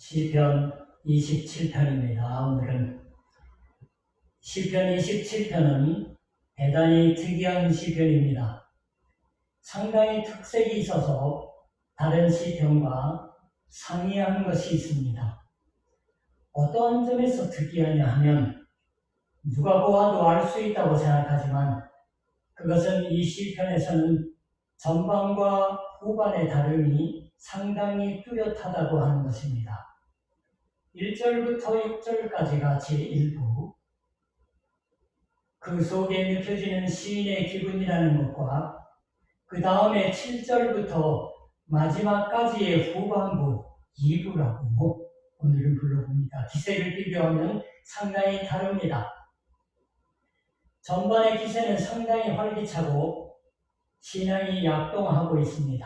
시편 27편입니다. 오늘은 시편 27편은 대단히 특이한 시편입니다. 상당히 특색이 있어서 다른 시편과 상이한 것이 있습니다. 어떠한 점에서 특이하냐 하면 누가 보아도 알 수 있다고 생각하지만 그것은 이 시편에서는 전반과 후반의 다름이 상당히 뚜렷하다고 하는 것입니다. 1절부터 6절까지가 제1부, 그 속에 느껴지는 시인의 기분이라는 것과 그 다음에 7절부터 마지막까지의 후반부 2부라고 오늘은 불러봅니다. 기세를 비교하면 상당히 다릅니다. 전반의 기세는 상당히 활기차고 신앙이 약동하고 있습니다.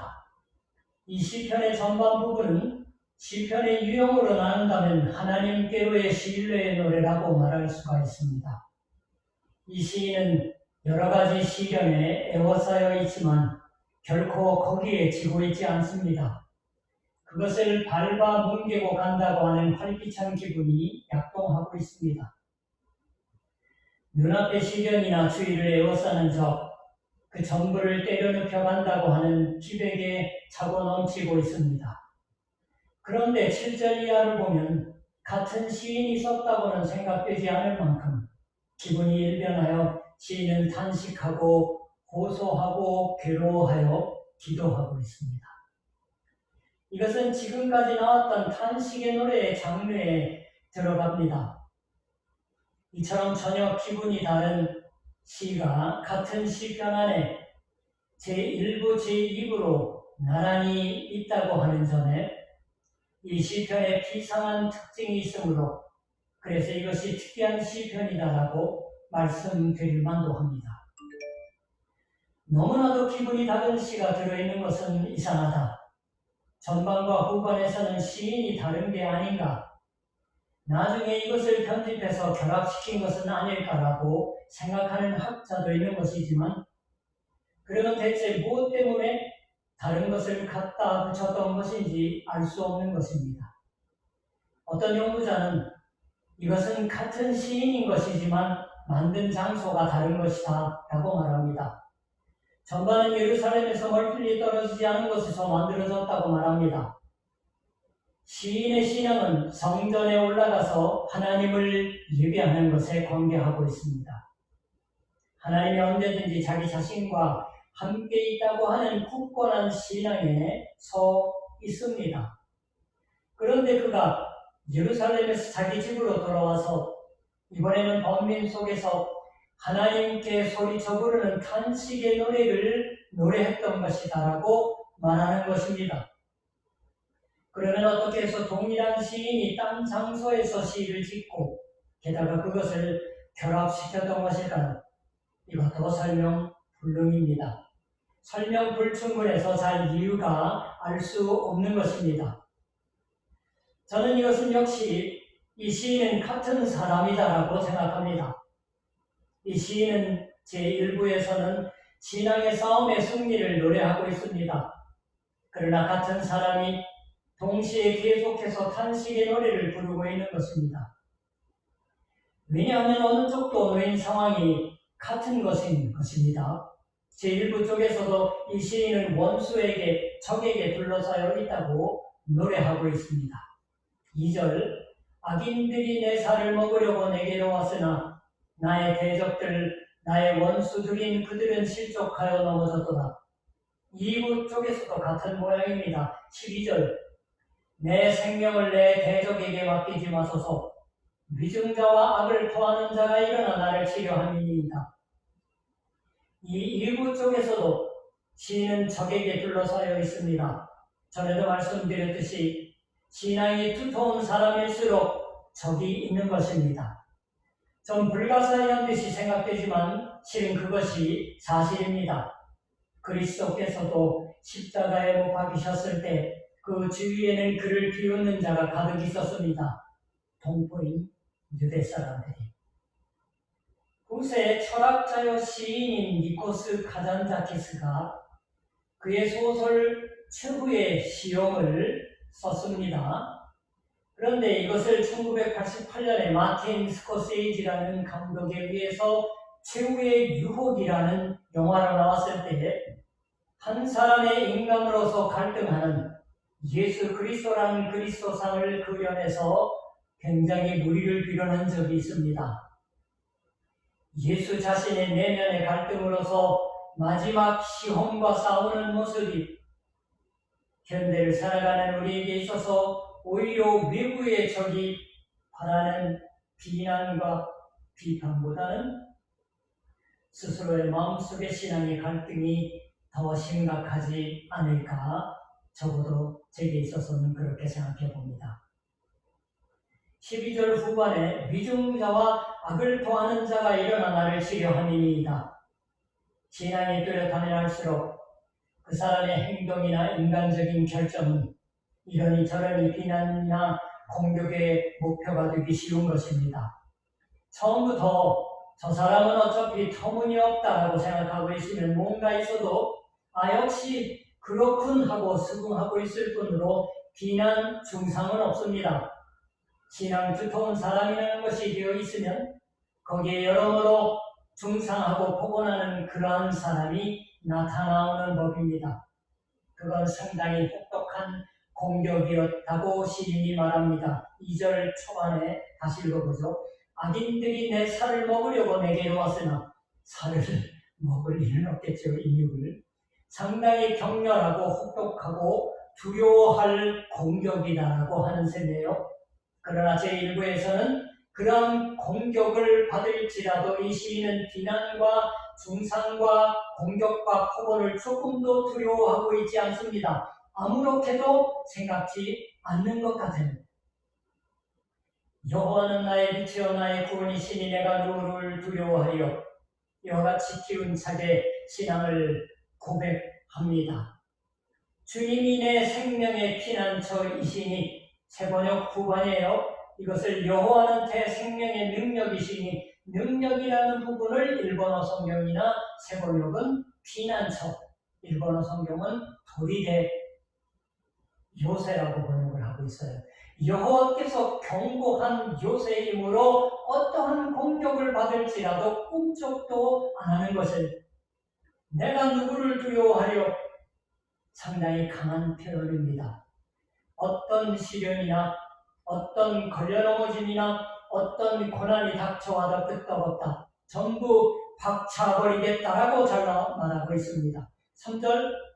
이 시편의 전반 부분은 시편의 유형으로 나눈다면 하나님께로의 신뢰의 노래라고 말할 수가 있습니다. 이 시인은 여러 가지 시련에 애워싸여 있지만 결코 거기에 지고 있지 않습니다. 그것을 밟아 뭉개고 간다고 하는 활기찬 기분이 약동하고 있습니다. 눈앞의 시련이나 주의를 애워싸는 그 전부를 때려눕혀 간다고 하는 기백에 차고 넘치고 있습니다. 그런데 7절 이하를 보면 같은 시인이 썼다고는 생각되지 않을 만큼 기분이 일변하여 시인은 탄식하고 호소하고 괴로워하여 기도하고 있습니다. 이것은 지금까지 나왔던 탄식의 노래의 장르에 들어갑니다. 이처럼 전혀 기분이 다른 시가 같은 시편 안에 제1부, 제2부로 나란히 있다고 하는 점에 이 시편에 비상한 특징이 있으므로 그래서 이것이 특이한 시편이다라고 말씀드릴 만도 합니다. 너무나도 기분이 다른 시가 들어있는 것은 이상하다. 전반과 후반에서는 시인이 다른 게 아닌가. 나중에 이것을 편집해서 결합시킨 것은 아닐까라고 생각하는 학자도 있는 것이지만 그러면 대체 무엇 때문에 다른 것을 갖다 붙였던 것인지 알 수 없는 것입니다. 어떤 연구자는 이것은 같은 시인인 것이지만 만든 장소가 다른 것이다 라고 말합니다. 전반은 예루살렘에서 멀리 떨어지지 않은 곳에서 만들어졌다고 말합니다. 시인의 신앙은 성전에 올라가서 하나님을 예배하는 것에 관계하고 있습니다. 하나님이 언제든지 자기 자신과 함께 있다고 하는 굳건한 신앙에 서 있습니다. 그런데 그가 예루살렘에서 자기 집으로 돌아와서 이번에는 번민 속에서 하나님께 소리쳐 부르는 탄식의 노래를 노래했던 것이다라고 말하는 것입니다. 그러면 어떻게 해서 동일한 시인이 딴 장소에서 시를 짓고 게다가 그것을 결합시켰던 것일까요? 이것도 설명 불능입니다. 설명 불충분해서 잘 이유가 알 수 없는 것입니다. 저는 이것은 역시 이 시인은 같은 사람이다라고 생각합니다. 이 시인은 제1부에서는 신앙의 싸움의 승리를 노래하고 있습니다. 그러나 같은 사람이 동시에 계속해서 탄식의 노래를 부르고 있는 것입니다. 왜냐하면 어느 쪽도 놓인 상황이 같은 것인 것입니다. 제1부 쪽에서도 이 시인은 원수에게 적에게 둘러싸여 있다고 노래하고 있습니다. 2절, 악인들이 내 살을 먹으려고 내게로 왔으나 나의 대적들, 나의 원수들인 그들은 실족하여 넘어졌도다. 2부 쪽에서도 같은 모양입니다. 12절, 내 생명을 내 대적에게 맡기지 마소서. 위증자와 악을 토하는 자가 일어나 나를 치려함이니이다. 이 1부 쪽에서도 시인은 적에게 둘러싸여 있습니다. 전에도 말씀드렸듯이 신앙이 두터운 사람일수록 적이 있는 것입니다. 좀 불가사의한 듯이 생각되지만 실은 그것이 사실입니다. 그리스도께서도 십자가에 못 박히셨을 때 그 주위에는 그를 비웃는 자가 가득 있었습니다. 동포인 유대 사람들이. 후세 철학자여 시인인 니코스 카잔자키스가 그의 소설 최후의 시험을 썼습니다. 그런데 이것을 1988년에 마틴 스코세이지라는 감독에 의해서 최후의 유혹이라는 영화로 나왔을 때에 한 사람의 인간으로서 갈등하는 예수 그리스도라는 그리스도상을 그려내서 굉장히 무리를 빌어낸 적이 있습니다. 예수 자신의 내면의 갈등으로서 마지막 시험과 싸우는 모습이 현대를 살아가는 우리에게 있어서 오히려 외부의 적이 바라는 비난과 비판보다는 스스로의 마음속의 신앙의 갈등이 더 심각하지 않을까, 적어도 제게 있어서는 그렇게 생각해 봅니다. 12절 후반에 위증자와 악을 토하는 자가 일어나 나를 치료함이니이다. 신앙이 뚜렷하면 할수록 그 사람의 행동이나 인간적인 결정은 이러니 저러니 비난이나 공격의 목표가 되기 쉬운 것입니다. 처음부터 저 사람은 어차피 터무니없다라고 생각하고 있으면 뭔가 있어도 역시 그렇군 하고 수긍하고 있을 뿐으로 비난 중상은 없습니다. 신앙 두터운 사람이라는 것이 되어 있으면 거기에 여러모로 중상하고 포근하는 그러한 사람이 나타나오는 법입니다. 그건 상당히 혹독한 공격이었다고 시인이 말합니다. 2절 초반에 다시 읽어보죠. 악인들이 내 살을 먹으려고 내게 왔으나 살을 먹을 일은 없겠죠. 인육을. 상당히 격렬하고 혹독하고 두려워할 공격이다라고 하는 셈이에요. 그러나 제1부에서는 그런 공격을 받을지라도 이 시인은 비난과 중상과 공격과 폭언을 조금도 두려워하고 있지 않습니다. 아무렇게도 생각지 않는 것 같아요. 여호와는 나의 빛이요 나의 구원이시니 내가 누구를 두려워하여 여같이 키운 자의 신앙을 고백합니다. 주님이 내 생명의 피난처이시니 세번역 후반이에요. 이것을 여호와는 내 생명의 능력이시니 능력이라는 부분을 일본어 성경이나 세번역은 피난처, 일본어 성경은 도리대 요새라고 번역을 하고 있어요. 여호와께서 경고한 요새의 힘으로 어떠한 공격을 받을지라도 꿈쩍도 안 하는 것을 내가 누구를 두려워하려 상당히 강한 표현입니다. 어떤 시련이나 어떤 걸려넘어짐이나 어떤 고난이 닥쳐와도 끄떡없다. 전부 박차버리겠다라고 잘 말하고 있습니다. 3절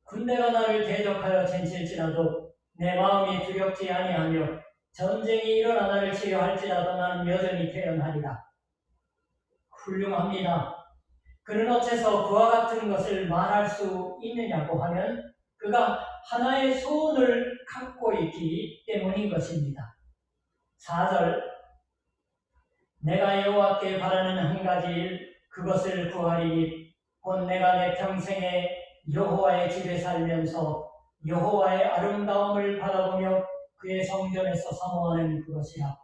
군대가 나를 대적하여 쟁칠지라도 내 마음이 두렵지 아니하며 전쟁이 일어나 나를 치료할지라도 나는 여전히 태어나리라. 훌륭합니다. 그는 어째서 그와 같은 것을 말할 수 있느냐고 하면 그가 하나의 소원을 갖고 있기 때문인 것입니다. 4절 내가 여호와께 바라는 한 가지 일 그것을 구하리니 곧 내가 내 평생에 여호와의 집에 살면서 여호와의 아름다움을 바라보며 그의 성전에서 사모하는 그것이라.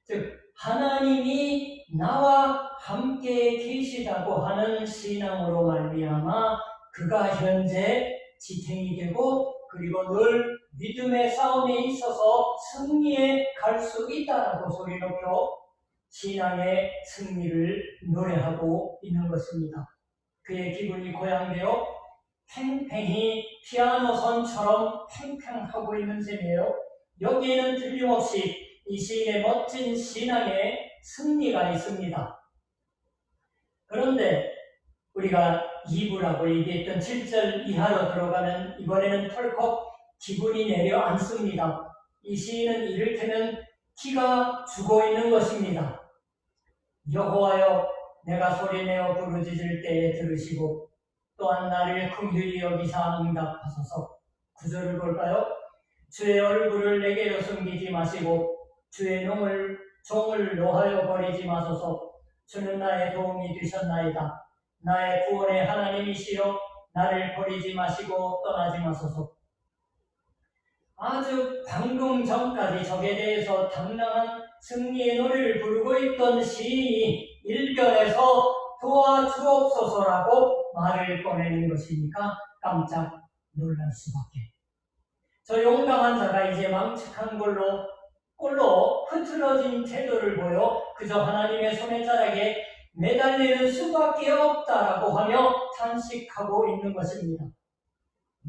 즉 하나님이 나와 함께 계시다고 하는 신앙으로 말미암아 그가 현재 지탱이 되고 그리고 늘 믿음의 싸움에 있어서 승리에 갈 수 있다라고 소리 높여 신앙의 승리를 노래하고 있는 것입니다. 그의 기분이 고양되어 팽팽히 피아노 선처럼 팽팽하고 있는 셈이에요. 여기에는 틀림없이 이 시인의 멋진 신앙의 승리가 있습니다. 그런데 우리가 2부라고 얘기했던 7절 이하로 들어가면 이번에는 털컥 기분이 내려앉습니다. 이 시인은 이를테면 기가 죽어 있는 것입니다. 여호와여 내가 소리내어 부르짖을 때에 들으시고 또한 나를 긍휼히 여기사 응답하소서. 9절을 볼까요? 주의 얼굴을 내게로 숨기지 마시고 주의 종을 노하여 버리지 마소서. 주는 나의 도움이 되셨나이다. 나의 구원의 하나님이시여 나를 버리지 마시고 떠나지 마소서. 아주 방금 전까지 적에 대해서 당당한 승리의 노래를 부르고 있던 시인이 일변에서 도와주옵소서라고 말을 꺼내는 것이니까 깜짝 놀랄 수밖에. 저 용감한 자가 이제 망측한 꼴로 흐트러진 태도를 보여 그저 하나님의 손에 자락에 매달리는 수밖에 없다라고 하며 탄식하고 있는 것입니다.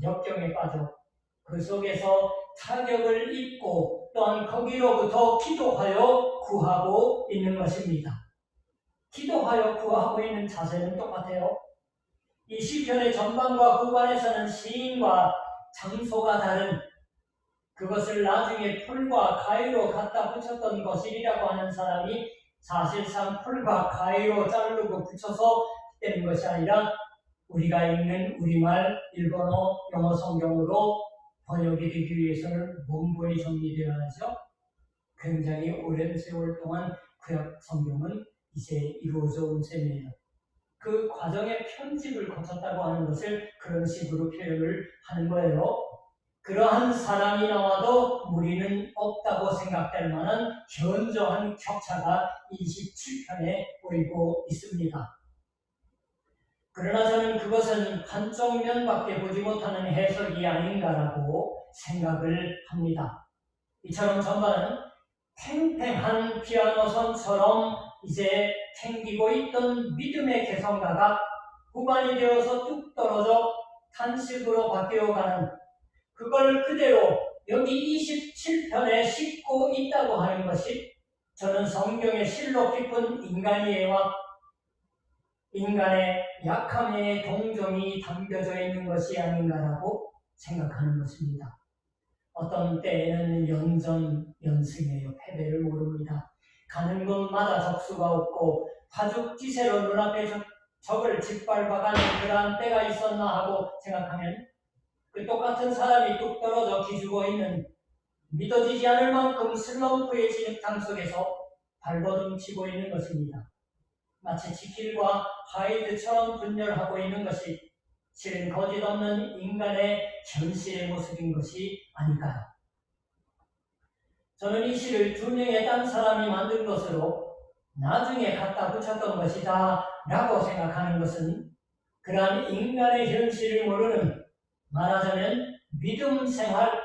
역경에 빠져 그 속에서 타격을 입고 또한 거기로부터 기도하여 구하고 있는 것입니다. 기도하여 구하고 있는 자세는 똑같아요. 이 시편의 전반과 후반에서는 시인과 장소가 다른, 그것을 나중에 풀과 가위로 갖다 붙였던 것이라고 하는 사람이 사실상 풀과 가위로 자르고 붙여서 떼는 것이 아니라 우리가 읽는 우리말, 일본어, 영어 성경으로 번역이 되기 위해서는 문본이 정리되어야 하죠. 굉장히 오랜 세월 동안 구약 성경은 이제 이루어져 온 셈이에요. 그 과정의 편집을 거쳤다고 하는 것을 그런 식으로 표현을 하는 거예요. 그러한 사람이 나와도 무리는 없다고 생각될 만한 현저한 격차가 27편에 보이고 있습니다. 그러나 저는 그것은 한쪽 면밖에 보지 못하는 해석이 아닌가라고 생각을 합니다. 이처럼 전반은 팽팽한 피아노 선처럼 이제 탱기고 있던 믿음의 개성가가 후반이 되어서 뚝 떨어져 탄식으로 바뀌어가는, 그걸 그대로 여기 27편에 싣고 있다고 하는 것이 저는 성경의 실로 깊은 인간의 약함의 동정이 담겨져 있는 것이 아닌가라고 생각하는 것입니다. 어떤 때에는 연승이에요. 패배를 모릅니다. 가는 곳마다 적수가 없고 파죽지세로 눈앞에 적을 짓밟아가는 그러한 때가 있었나 하고 생각하면 그 똑같은 사람이 뚝 떨어져 기죽어 있는, 믿어지지 않을 만큼 슬럼프의 진흙탕 속에서 발버둥치고 있는 것입니다. 마치 지킬과 하이드처럼 분열하고 있는 것이 실은 거짓없는 인간의 현실의 모습인 것이 아닐까요? 저는 이 시를 두 명의 딴 사람이 만든 것으로 나중에 갖다 붙였던 것이다 라고 생각하는 것은 그러한 인간의 현실을 모르는, 말하자면 믿음 생활,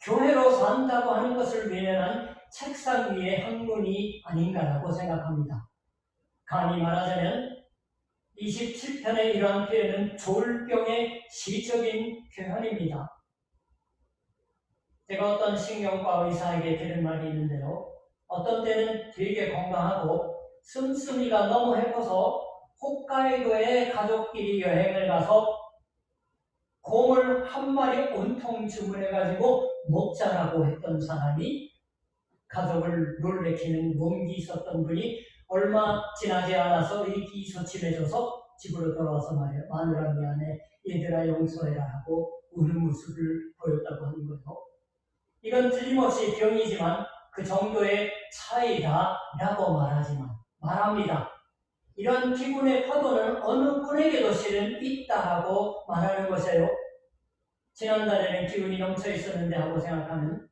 교회로 산다고 하는 것을 외면한 책상 위의 학문이 아닌가라고 생각합니다. 감히 말하자면 27편의 이러한 표현은 조울병의 시적인 표현입니다. 제가 어떤 신경과 의사에게 들은 말이 있는데요. 어떤 때는 되게 건강하고 씀씀이가 너무 해퍼서 홋카이도에 가족끼리 여행을 가서 곰을 한 마리 온통 주문해가지고 먹자라고 했던 사람이, 가족을 놀래키는 몸기 있었던 분이 얼마 지나지 않아서 의기소침해져서 집으로 돌아와서 말해요. 마누라 미안해, 얘들아 용서해라 하고 우는 모습을 보였다고 하는 거죠. 이건 틀림없이 병이지만 그 정도의 차이다 라고 말합니다. 이런 기분의 파도는 어느 분에게도 실은 있다라고 말하는 것이에요. 지난달에는 기운이 넘쳐 있었는데 하고 생각하면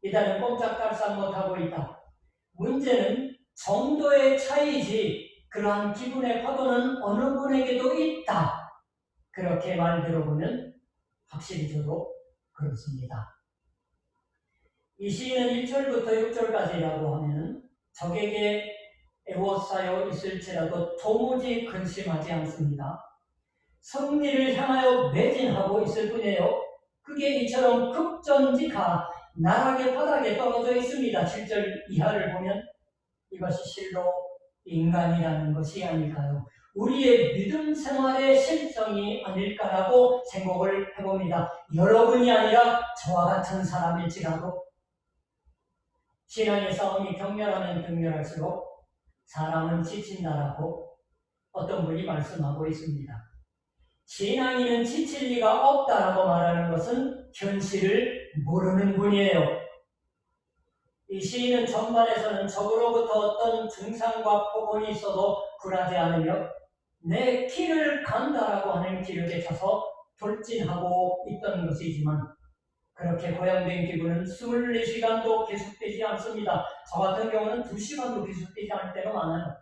이달은 꼼짝달싹 못하고 있다. 문제는 정도의 차이지 그러한 기분의 파도는 어느 분에게도 있다. 그렇게 말 들어보면 확실히 저도 그렇습니다. 이 시인은 1절부터 6절까지라고 하면 적에게 애워싸여 있을지라도 도무지 근심하지 않습니다. 승리를 향하여 매진하고 있을 뿐이에요. 그게 이처럼 급전직하 나락의 바닥에 떨어져 있습니다. 7절 이하를 보면 이것이 실로 인간이라는 것이 아닐까요? 우리의 믿음 생활의 실정이 아닐까라고 생각을 해봅니다. 여러분이 아니라 저와 같은 사람일지라도 신앙의 싸움이 격렬하면 격렬할수록 사람은 지친다라고 어떤 분이 말씀하고 있습니다. 신앙인은 지칠 리가 없다라고 말하는 것은 현실을 모르는 분이에요. 이 시인은 전반에서는 적으로부터 어떤 중상과 폭언이 있어도 굴하지 않으며 내 길을 간다라고 하는 기력에 차서 돌진하고 있던 것이지만 그렇게 고양된 기분은 24시간도 계속되지 않습니다. 저 같은 경우는 2시간도 계속되지 않을 때가 많아요.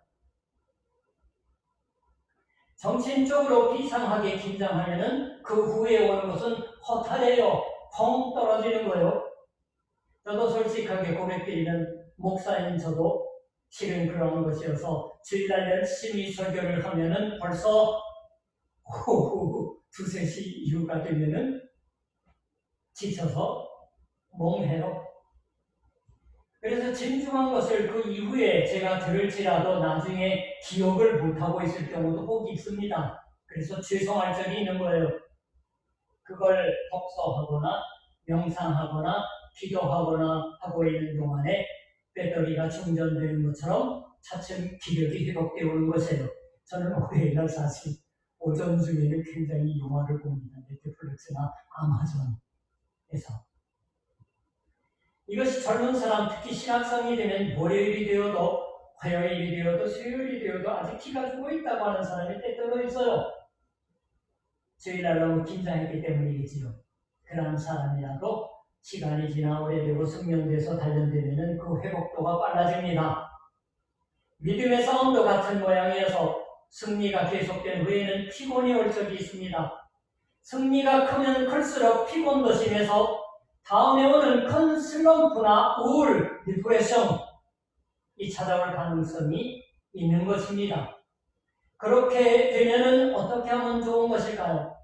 정신적으로 비상하게 긴장하면은 그 후에 오는 것은 허탈해요. 펑 떨어지는 거예요. 저도 솔직하게 고백드리는 목사인 저도 실은 그런 것이어서 주일날 열심히 설교를 하면은 벌써 오후 2~3시 이후가 되면은 지쳐서 멍해요. 그래서 진중한 것을 그 이후에 제가 들을지라도 나중에 기억을 못하고 있을 경우도 꼭 있습니다. 그래서 죄송할 적이 있는 거예요. 그걸 독서하거나 명상하거나 기도하거나 하고 있는 동안에 배터리가 충전되는 것처럼 차츰 기력이 회복되어 오는 것이에요. 저는 월요일날 사실 오전 중에는 굉장히 영화를 봅니다. 넷플릭스나 아마존에서. 이것이 젊은 사람, 특히 신학생이 되면 월요일이 되어도 화요일이 되어도 수요일이 되어도 아직 기가 죽어 있다고 하는 사람이 때때로 있어요. 주일날 너무 긴장했기 때문이겠지요. 그런 사람이라도 시간이 지나 오래되고 숙련돼서 단련되면 그 회복도가 빨라집니다. 믿음의 싸움도 같은 모양이어서 승리가 계속된 후에는 피곤이 올 적이 있습니다. 승리가 크면 클수록 피곤도 심해서 다음에 오는 큰 슬럼프나 우울, 디프레션이 찾아올 가능성이 있는 것입니다. 그렇게 되면은 어떻게 하면 좋은 것일까요?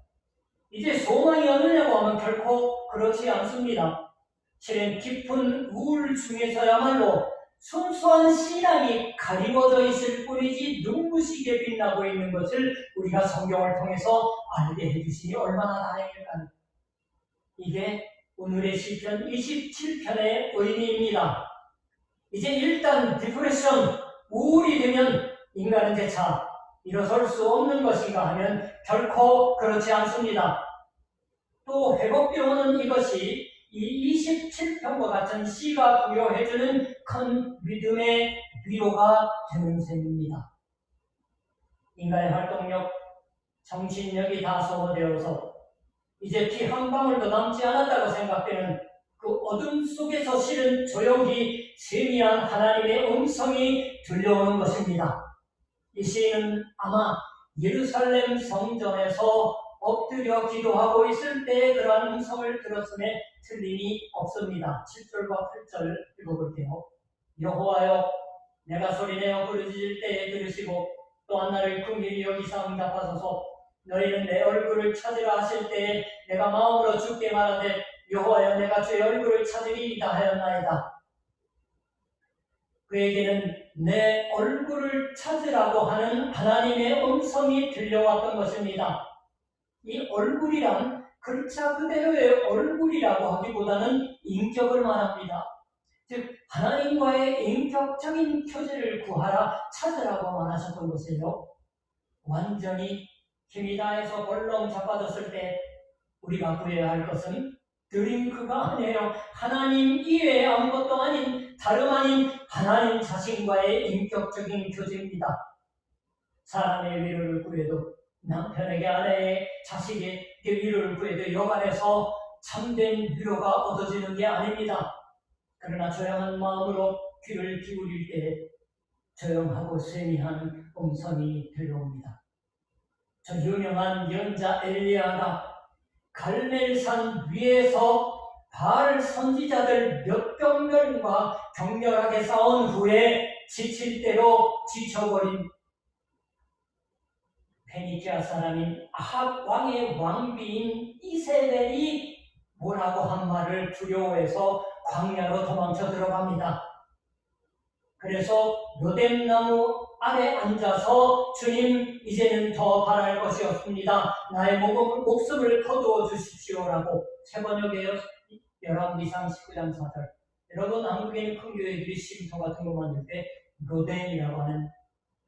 이제 소망이 없느냐고 하면 결코 그렇지 않습니다. 실은 깊은 우울 중에서야말로 순수한 신앙이 가리워져 있을 뿐이지 눈부시게 빛나고 있는 것을 우리가 성경을 통해서 알게 해주시니 얼마나 다행일까요? 이게 오늘의 시편 27편의 의미입니다. 이제 일단 디프레션, 우울이 되면 인간은 재차 일어설 수 없는 것인가 하면 결코 그렇지 않습니다. 또 회복되어오는 이것이 이 27편과 같은 시가 부여해주는 큰 믿음의 위로가 되는 셈입니다. 인간의 활동력, 정신력이 다 소모되어서 이제 피 한 방울도 남지 않았다고 생각되는 그 어둠 속에서 실은 조용히 세미한 하나님의 음성이 들려오는 것입니다. 이 시인은 아마 예루살렘 성전에서 엎드려 기도하고 있을 때 그러한 음성을 들었음에 틀림이 없습니다. 7절과 8절 읽어볼게요. 여호와여, 내가 소리내어 부르짖을 때에 들으시고 또한 나를 긍휼히 여기사 응답하소서. 너희는 내 얼굴을 찾으라 하실 때에 내가 마음으로 주께 말하되 여호와여, 내가 주의 얼굴을 찾으리이다 하였나이다. 그에게는 내 얼굴을 찾으라고 하는 하나님의 음성이 들려왔던 것입니다. 이 얼굴이란 글자 그대로의 얼굴이라고 하기보다는 인격을 말합니다. 즉 하나님과의 인격적인 교제를 구하라, 찾으라고 말하셨던 것이에요. 완전히 힘이 다해서 벌렁 자빠졌을 때 우리가 구해야 할 것은 드링크가 아니에요. 하나님 이외에 아무것도 아닌, 다름 아닌 하나님 자신과의 인격적인 교제입니다. 사람의 위로를 구해도, 남편에게, 아내의, 자식의 위로를 구해도 여간에서 참된 위로가 얻어지는 게 아닙니다. 그러나 조용한 마음으로 귀를 기울일 때 조용하고 세미한 음성이 들려옵니다. 저 유명한 연자 엘리야가 갈멜산 위에서 바알 선지자들 몇백 명과 격렬하게 싸운 후에 지칠 대로 지쳐버린 페니키아 사람인 아합 왕의 왕비인 이세벨이 뭐라고 한 말을 두려워해서 광야로 도망쳐 들어갑니다. 그래서 로뎀나무 아래 앉아서 주님, 이제는 더 바랄 것이 없습니다. 나의 목숨을 거두어 주십시오라고. 세번역에 열왕기상 19장 4절. 여러분, 한국에는 큰 교회들이 쉼터 같은 거 만들 때 로뎀이라고 하는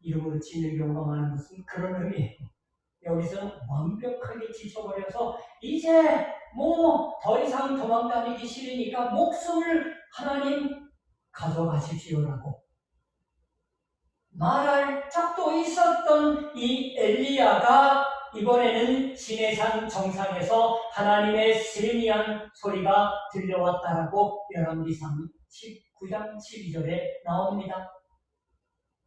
이름으로 짓는 경우가 많은 것은 그런 의미예요. 여기서는 완벽하게 지쳐버려서 이제 더 이상 도망다니기 싫으니까 목숨을 하나님 가져가십시오라고 말할 적도 있었던 이 엘리야가 이번에는 시내산 정상에서 하나님의 세미한 소리가 들려왔다라고 열왕기상 19장 12절에 나옵니다.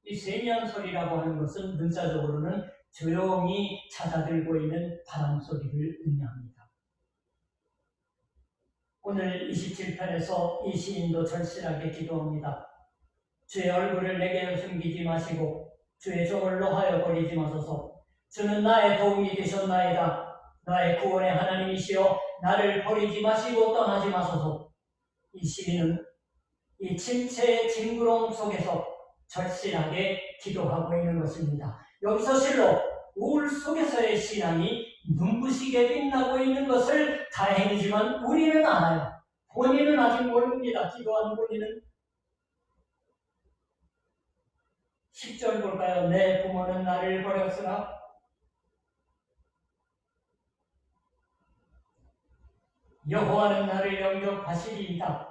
이 세미한 소리라고 하는 것은 문자적으로는 조용히 잦아들고 있는 바람 소리를 의미합니다. 오늘 27편에서 이 시인도 절실하게 기도합니다. 주의 얼굴을 내게 숨기지 마시고 주의 종을 노하여 버리지 마소서. 주는 나의 도움이 되셨나이다. 나의 구원의 하나님이시여 나를 버리지 마시고 떠나지 마소서. 이 시인은 이 침체의 징그러움 속에서 절실하게 기도하고 있는 것입니다. 여기서 실로 우울 속에서의 신앙이 눈부시게 빛나고 있는 것을 다행이지만 우리는 알아요. 본인은 아직 모릅니다. 기도하는 본인은. 10절 볼까요? 내 부모는 나를 버렸으나 여호와는 나를 영접하시리이다.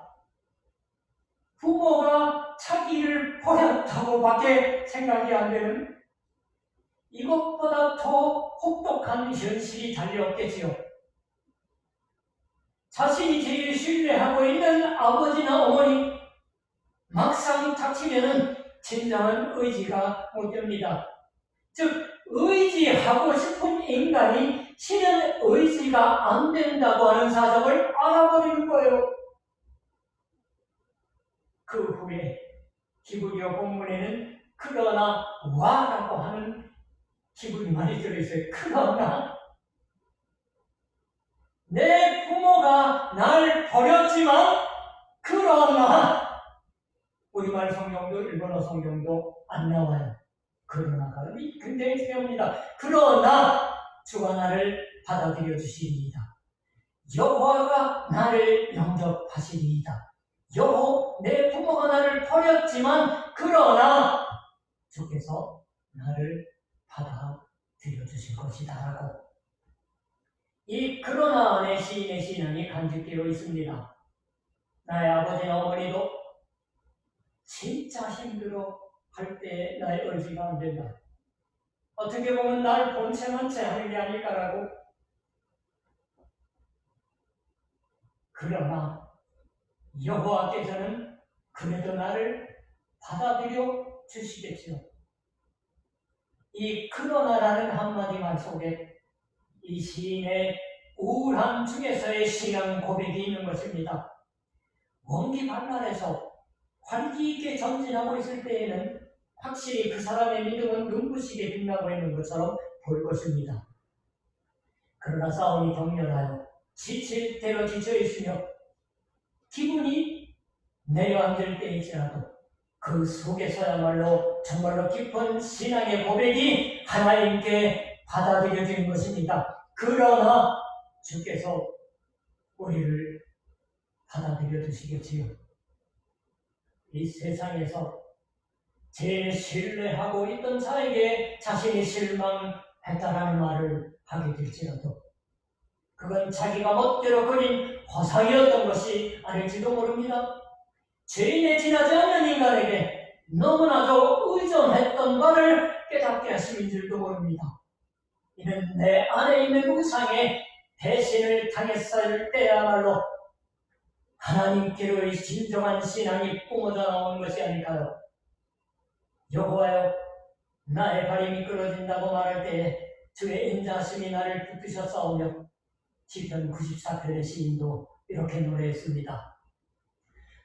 부모가 자기를 버렸다고 밖에 생각이 안 되는 이것보다 더 혹독한 현실이 달려없겠지요. 자신이 제일 신뢰하고 있는 아버지나 어머니 막상 닥치면은 진정한 의지가 못 됩니다. 즉 의지하고 싶은 인간이 실은 의지가 안 된다고 하는 사정을 알아버리는 거예요. 그 후에 히브리어 본문에는 그러나 와라고 하는 기분이 많이 들어있어요. 그러나 내 부모가 날 버렸지만 그러나 우리말 성경도 일본어 성경도 안 나와요. 그러나가 굉장히 중요합니다. 그러나 주가 나를 받아들여 주시리이다. 여호와가 나를 영접하시리이다. 내 부모가 나를 버렸지만 그러나 주께서 나를 받아들여 주실 것이다라고. 이 그러나 안에 시인의 신앙이 간직되어 있습니다. 나의 아버지나 어머니도 진짜 힘들어 할 때 나의 의지가 안 된다. 어떻게 보면 날 본체만 채 하는 게 아닐까라고. 그러나 여호와께서는 그래도 나를 받아들여 주시겠지요. 이 그러나라는 한마디 말 속에 이 시인의 우울함 중에서의 신앙 고백이 있는 것입니다. 원기발랄해서 활기 있게 전진하고 있을 때에는 확실히 그 사람의 믿음은 눈부시게 빛나고 있는 것처럼 볼 것입니다. 그러나 싸움이 격렬하여 지칠 대로 지쳐있으며 기분이 내려앉을 때일지라도 그 속에서야말로 정말로 깊은 신앙의 고백이 하나님께 받아들여지는 것입니다. 그러나 주께서 우리를 받아들여 주시겠지요. 이 세상에서 제일 신뢰하고 있던 자에게 자신이 실망했다라는 말을 하게 될지라도 그건 자기가 멋대로 그린 허상이었던 것이 아닐지도 모릅니다. 죄인에 지나지 않는 인간에게 너무나도 의존했던 말을 깨닫게 하심인 줄도 모릅니다. 이는 내 안에 있는 우상에 배신을 당했을 때야말로 하나님께로의 진정한 신앙이 뿜어져 나오는 것이 아닐까요? 여호와여 나의 발이 미끄러진다고 말할 때에 주의 인자하심이 나를 붙드셨사오며 시편 94편의 시인도 이렇게 노래했습니다.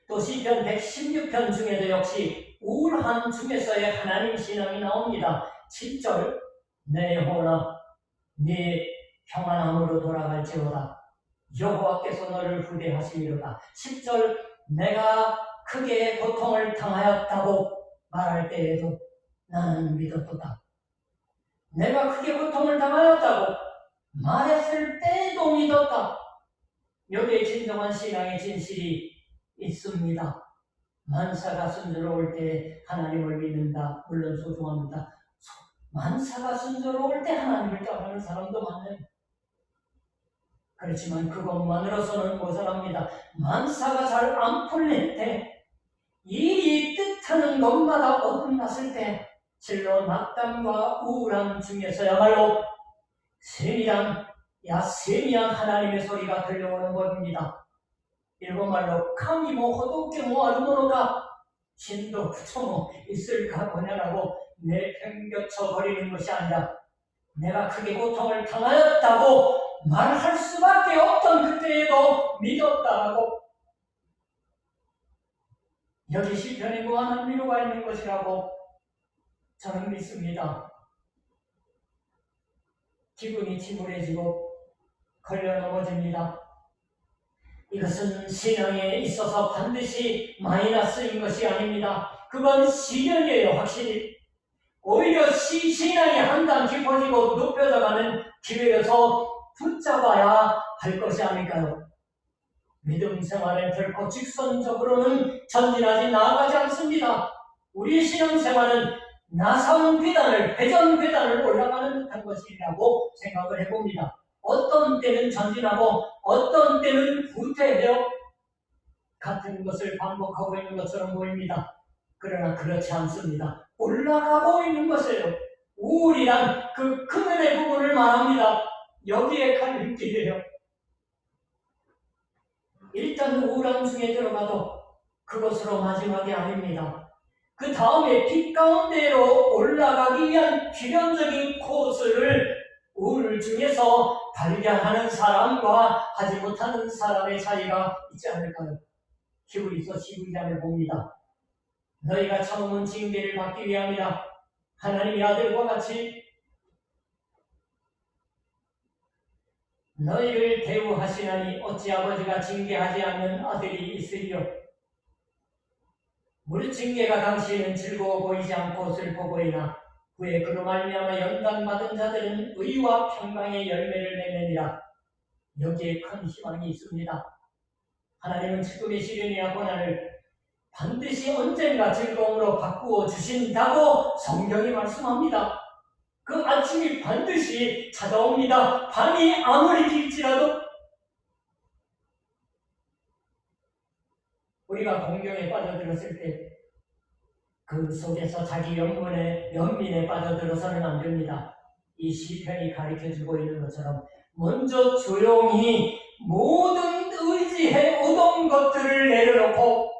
또 시편 116편 중에도 역시 우울한 중에서의 하나님 신앙이 나옵니다. 7절 내 영혼아 네 평안함으로 돌아갈지어다. 여호와께서 너를 후대하시리로다. 10절 내가 크게 고통을 당하였다고 말할 때에도 나는 믿었도다. 내가 크게 고통을 당하였다고 말했을 때도 믿었다. 여기에 진정한 신앙의 진실이 있습니다. 만사가 순조로울 때 하나님을 믿는다. 물론 소중합니다. 만사가 순조로울 때 하나님을 떠나는 사람도 많아요. 그렇지만 그것만으로서는 모자랍니다. 만사가 잘 안 풀릴 때, 일이 뜻하는 것마다 어긋났을 때, 실로 낙담과 우울함 중에서야말로 세미한 하나님의 소리가 들려오는 것입니다. 일본말로 카미모 호도케모 아르모노가 신도 부처모 있을까 보냐라고 내팽겨쳐 버리는 것이 아니라 내가 크게 고통을 당하였다고 말할 수밖에 없던 그때에도 믿었다라고. 여기 시편에 무한한 위로가 있는 것이라고 저는 믿습니다. 기분이 침울해지고 걸려 넘어집니다. 이것은 신앙에 있어서 반드시 마이너스인 것이 아닙니다. 그건 시련이에요, 확실히. 오히려 신앙이 한 단 깊어지고 높여져가는 기회여서 붙잡아야 할 것이 아닐까요? 믿음 생활은 결코 직선적으로는 전진하지 나아가지 않습니다. 우리의 신앙생활은 나사원 계단을, 회전 계단을 올라가는 듯한 것이라고 생각을 해봅니다. 어떤 때는 전진하고 어떤 때는 후퇴해요. 같은 것을 반복하고 있는 것처럼 보입니다. 그러나 그렇지 않습니다. 올라가고 있는 것이에요. 우울이란 그 그늘의 부분을 말합니다. 여기에 갈림길이에요. 일단 우울한 중에 들어가도 그것으로 마지막이 아닙니다. 그 다음에 빛 가운데로 올라가기 위한 필연적인 코스를 우울 중에서 발견하는 사람과 하지 못하는 사람의 차이가 있지 않을까요? 히브리서 12장을 봅니다. 너희가 처음은 징계를 받기 위함이라. 하나님의 아들과 같이 너희를 대우하시나니 어찌 아버지가 징계하지 않는 아들이 있으리요. 무릇 징계가 당시에는 즐거워 보이지 않고 슬퍼 보이나 후에 그로 말미암아 연단받은 자들은 의와 평강의 열매를 맺느니라. 여기에 큰 희망이 있습니다. 하나님은 지금의 시련이나 고난을 반드시 언젠가 즐거움으로 바꾸어 주신다고 성경이 말씀합니다. 그 아침이 반드시 찾아옵니다. 밤이 아무리 길지라도. 우리가 공경에 빠져들었을 때 그 속에서 자기 연민에 빠져들어서는 안 됩니다. 이 시편이 가르쳐주고 있는 것처럼 먼저 조용히 모든 의지해 오던 것들을 내려놓고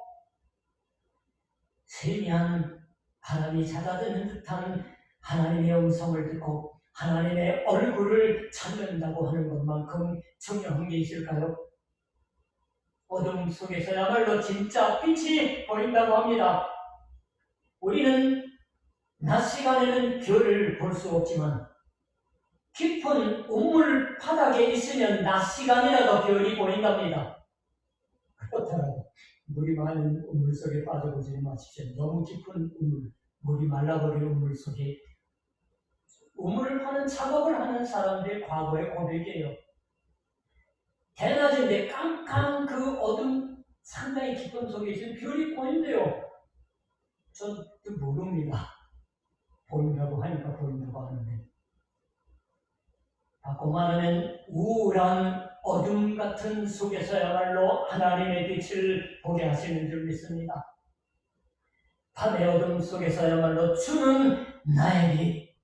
세미한 바람이 잦아드는 듯한 하나님의 음성을 듣고 하나님의 얼굴을 찾는다고 하는 것만큼 중요한 게 있을까요? 어둠 속에서야말로 진짜 빛이 보인다고 합니다. 우리는 낮 시간에는 별을 볼 수 없지만 깊은 우물 바닥에 있으면 낮 시간이라도 별이 보인답니다. 그렇더라도 물이 많은 우물 속에 빠져보지 마십시오. 너무 깊은 우물, 물이 말라버린 우물 속에 우물을 파는 작업을 하는 사람들의 과거의 고백이에요. 대낮인데 깜깜한 그 어둠 상당히 깊은 속에 지금 별이 보인대요. 전 모릅니다. 보인다고 하니까 보인다고 하는데. 바꿔 말하면 우울한 어둠 같은 속에서야말로 하나님의 빛을 보게 하시는 줄 믿습니다. 밤의 어둠 속에서야말로 주는 나의 빛,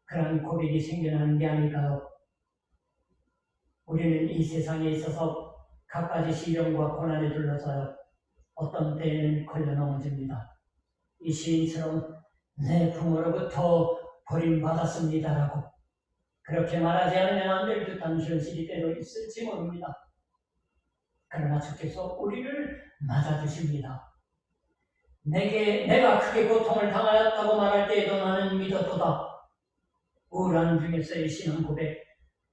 그런 고백이 생겨나는 게 아닐까요? 우리는 이 세상에 있어서 갖가지 시련과 고난에 둘러싸여 어떤 때에는 걸려 넘어집니다. 이 시인처럼 내 부모로부터 버림받았습니다라고 그렇게 말하지 않으면 안 될 듯한 현실이 때로 있을지 모릅니다. 그러나 주께서 우리를 맞아주십니다. 내가 크게 고통을 당하였다고 말할 때에도 나는 믿었도다. 우울한 중에서의 신앙 고백,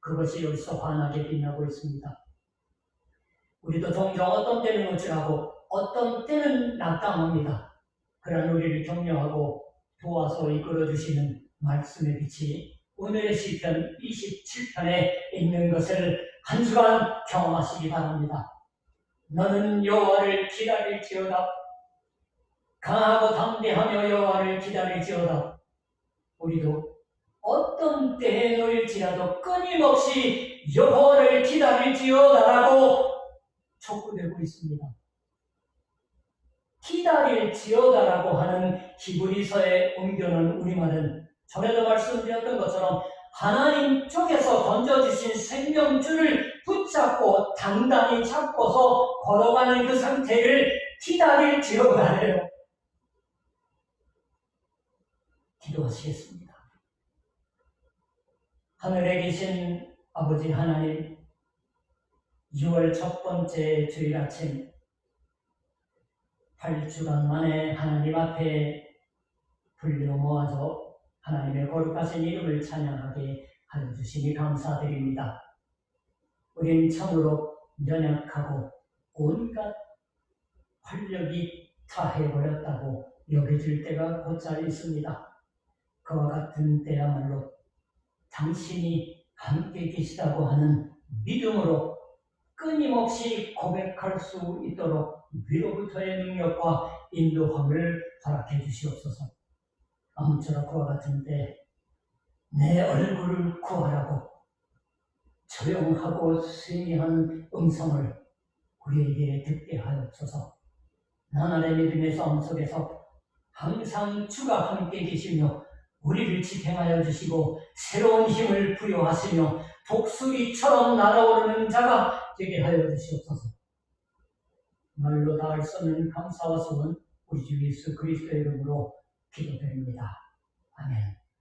그것이 여기서 환하게 빛나고 있습니다. 우리도 종종 어떤 때는 우쭐하고 어떤 때는 낙담합니다. 그런 우리를 격려하고 도와서 이끌어주시는 말씀의 빛이 오늘의 시편 27편에 있는 것을 한 주간 경험하시기 바랍니다. 너는 여호와를 기다릴지어다. 강하고 담대하며 여호와를 기다릴지어다. 우리도 어떤 때에 놓일지라도 끊임없이 여호와를 기다릴지어다라고 촉구되고 있습니다. 기다릴지어다라고 하는 히브리서의 옮겨놓은 우리말은 전에도 말씀드렸던 것처럼 하나님 쪽에서 던져주신 생명줄을 붙잡고 단단히 잡고서 걸어가는 그 상태를 기다릴지어다래요. 기도하시겠습니다. 하늘에 계신 아버지 하나님, 6월 첫 번째 주일 아침 8주간 만에 하나님 앞에 불려 모아져 하나님의 거룩하신 이름을 찬양하게 하여 주시니 감사드립니다. 우린 참으로 연약하고 온갖 활력이 다해버렸다고 여겨질 때가 곧잘 있습니다. 그와 같은 때야말로 당신이 함께 계시다고 하는 믿음으로 끊임없이 고백할 수 있도록 위로부터의 능력과 인도함을 허락해 주시옵소서. 아무쪼록 그와 같은 때 내 얼굴을 구하라고 조용하고 순이한 음성을 우리에게 듣게 하옵소서. 나날의 믿음의 싸움 속에서 항상 주가 함께 계시며 우리를 지탱하여 주시고 새로운 힘을 부여하시며 독수리처럼 날아오르는 자가 되게 하여 주시옵소서. 말로 닿을 수 없는 감사와 소원 우리 주 예수 그리스도의 이름으로 기도드립니다. 아멘.